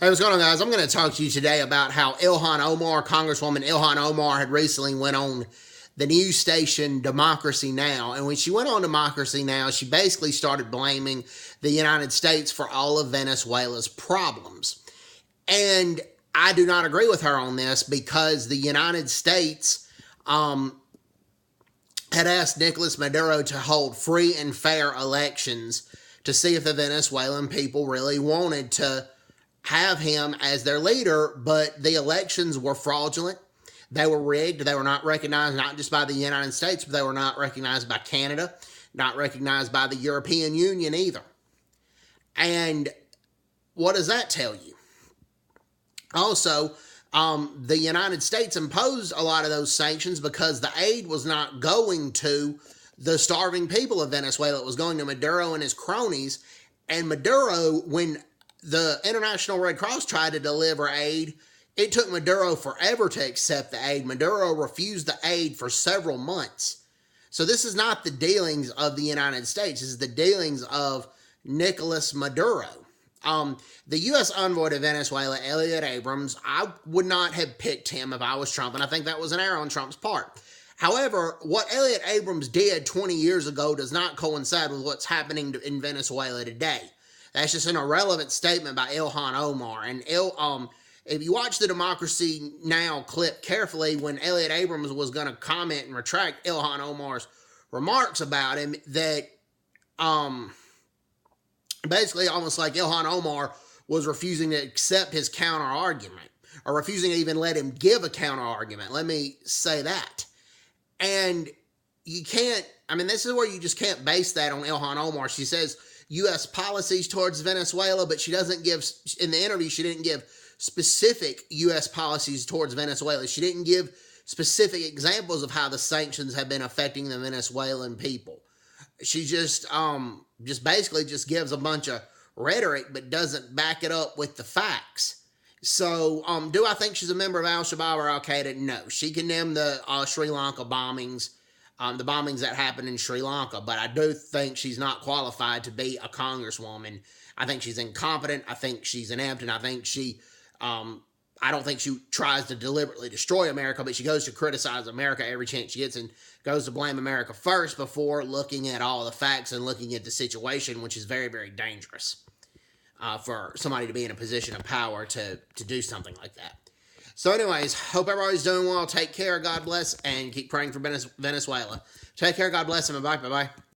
Hey, what's going on, guys? I'm going to talk to you today about how Ilhan Omar, Congresswoman Ilhan Omar, had recently went on the news station Democracy Now! And when she went on Democracy Now!, she basically started blaming the United States for all of Venezuela's problems. And I do not agree with her on this because the United States had asked Nicolas Maduro to hold free and fair elections to see if the Venezuelan people really wanted to have him as their leader, but the elections were fraudulent. They were rigged. They were not recognized not just by the United States, but they were not recognized by Canada, not recognized by the European Union either. And what does that tell you? Also, the United States imposed a lot of those sanctions because the aid was not going to the starving people of Venezuela. It was going to Maduro and his cronies. And Maduro, when the International Red Cross tried to deliver aid, it took Maduro forever to accept the aid. Maduro refused the aid for several months. So this is not the dealings of the United States. This is the dealings of Nicolas Maduro. The U.S. envoy to Venezuela, Elliot Abrams, I would not have picked him if I was Trump, and I think that was an error on Trump's part. However, what Elliot Abrams did 20 years ago does not coincide with what's happening in Venezuela today. That's just an irrelevant statement by Ilhan Omar. And if you watch the Democracy Now! Clip carefully, when Elliot Abrams was going to comment and retract Ilhan Omar's remarks about him, that basically almost like Ilhan Omar was refusing to accept his counter-argument, or refusing to even let him give a counter-argument. Let me say that. And you can't, this is where you just can't base that on Ilhan Omar. She says U.S. policies towards Venezuela, but she doesn't give, in the interview, she didn't give specific U.S. policies towards Venezuela. She didn't give specific examples of how the sanctions have been affecting the Venezuelan people. She just basically just gives a bunch of rhetoric, but doesn't back it up with the facts. So, do I think she's a member of Al-Shabaab or Al-Qaeda? No. She condemned the Sri Lanka bombings, the bombings that happened in Sri Lanka, but I do think she's not qualified to be a congresswoman. I think she's incompetent. I think she's inept, and I think I don't think she tries to deliberately destroy America, but she goes to criticize America every chance she gets and goes to blame America first before looking at all the facts and looking at the situation, which is very, very dangerous for somebody to be in a position of power to do something like that. So anyways, hope everybody's doing well. Take care. God bless. And keep praying for Venezuela. Take care. God bless. And bye-bye. Bye-bye.